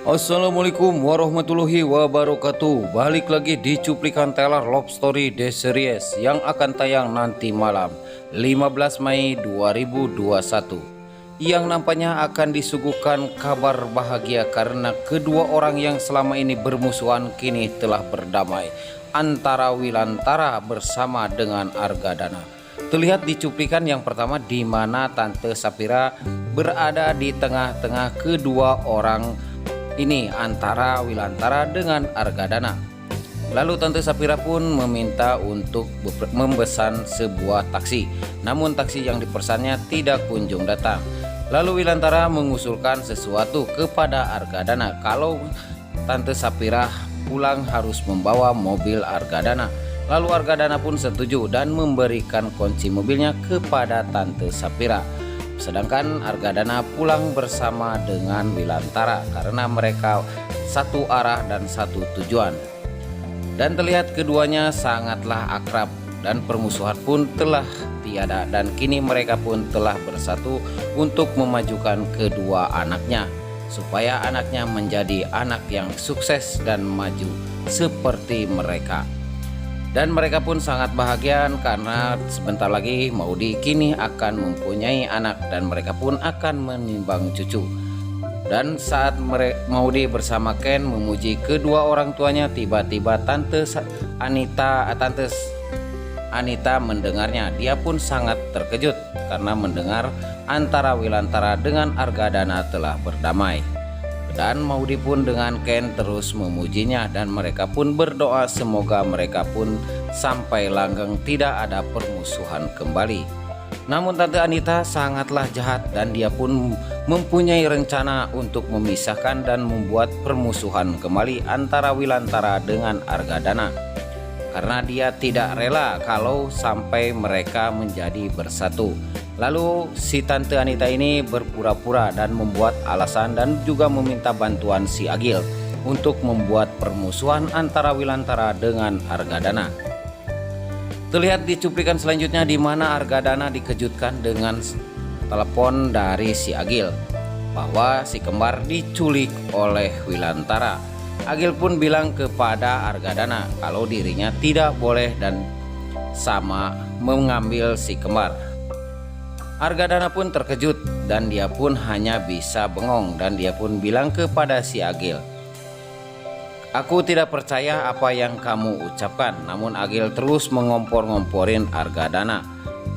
Assalamualaikum warahmatullahi wabarakatuh. Balik lagi di cuplikan Teller Love Story The Series yang akan tayang nanti malam 15 Mei 2021, yang nampaknya akan disuguhkan kabar bahagia karena kedua orang yang selama ini bermusuhan kini telah berdamai, antara Wilantara bersama dengan Argadana. Terlihat di cuplikan yang pertama di mana Tante Sapira berada di tengah-tengah kedua orang ini, antara Wilantara dengan Argadana. Lalu Tante Sapira pun meminta untuk memesan sebuah taksi, namun taksi yang dipesannya tidak kunjung datang. Lalu Wilantara mengusulkan sesuatu kepada Argadana kalau Tante Sapira pulang harus membawa mobil Argadana. Lalu Argadana pun setuju dan memberikan kunci mobilnya kepada Tante Sapira. Sedangkan Argadana pulang bersama dengan Wilantara karena mereka satu arah dan satu tujuan. Dan terlihat keduanya sangatlah akrab dan permusuhan pun telah tiada, dan kini mereka pun telah bersatu untuk memajukan kedua anaknya supaya anaknya menjadi anak yang sukses dan maju seperti mereka. Dan mereka pun sangat bahagia karena sebentar lagi Maudy kini akan mempunyai anak dan mereka pun akan menimbang cucu. Dan saat Maudy bersama Ken memuji kedua orang tuanya, tiba-tiba Tante Anita mendengarnya. Dia pun sangat terkejut karena mendengar antara Wilantara dengan Argadana telah berdamai. Dan Maudy pun dengan Ken terus memujinya dan mereka pun berdoa semoga mereka pun sampai langgeng tidak ada permusuhan kembali. Namun Tante Anita sangatlah jahat dan dia pun mempunyai rencana untuk memisahkan dan membuat permusuhan kembali antara Wilantara dengan Argadana, karena dia tidak rela kalau sampai mereka menjadi bersatu. Lalu si Tante Anita ini berpura-pura dan membuat alasan dan juga meminta bantuan si Agil untuk membuat permusuhan antara Wilantara dengan Argadana. Terlihat di cuplikan selanjutnya di mana Argadana dikejutkan dengan telepon dari si Agil bahwa si kembar diculik oleh Wilantara. Agil pun bilang kepada Argadana kalau dirinya tidak boleh dan sama mengambil si kembar. Argadana pun terkejut dan dia pun hanya bisa bengong dan dia pun bilang kepada si Agil, "Aku tidak percaya apa yang kamu ucapkan." Namun Agil terus mengompor-ngomporin Argadana.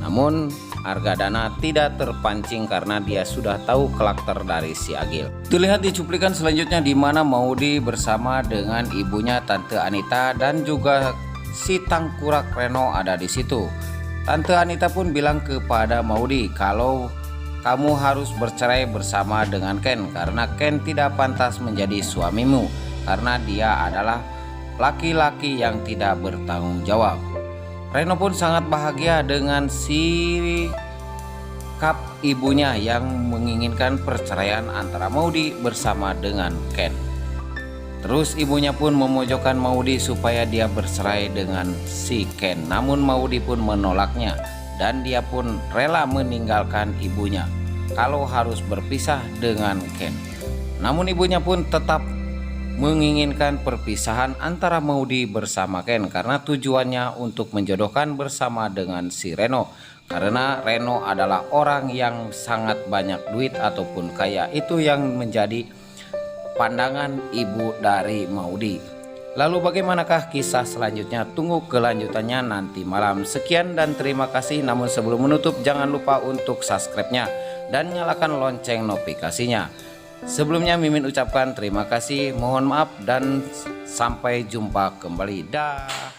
Namun Argadana tidak terpancing karena dia sudah tahu karakter dari si Agil. Terlihat di cuplikan selanjutnya di mana Maudy bersama dengan ibunya Tante Anita dan juga si tangkurak Reno ada di situ. Tante Anita pun bilang kepada Maudy kalau kamu harus bercerai bersama dengan Ken karena Ken tidak pantas menjadi suamimu karena dia adalah laki-laki yang tidak bertanggung jawab. Reno pun sangat bahagia dengan sikap ibunya yang menginginkan perceraian antara Maudy bersama dengan Ken. Terus ibunya pun memojokkan Maudy supaya dia bercerai dengan si Ken. Namun Maudy pun menolaknya dan dia pun rela meninggalkan ibunya kalau harus berpisah dengan Ken. Namun ibunya pun tetap menginginkan perpisahan antara Maudy bersama Ken karena tujuannya untuk menjodohkan bersama dengan si Reno. Karena Reno adalah orang yang sangat banyak duit ataupun kaya, itu yang menjadi pandangan ibu dari Maudy. Lalu bagaimanakah kisah selanjutnya? Tunggu kelanjutannya nanti malam. Sekian dan terima kasih. Namun sebelum menutup jangan lupa untuk subscribe-nya dan nyalakan lonceng notifikasinya. Sebelumnya Mimin ucapkan terima kasih, mohon maaf dan sampai jumpa kembali. Dah.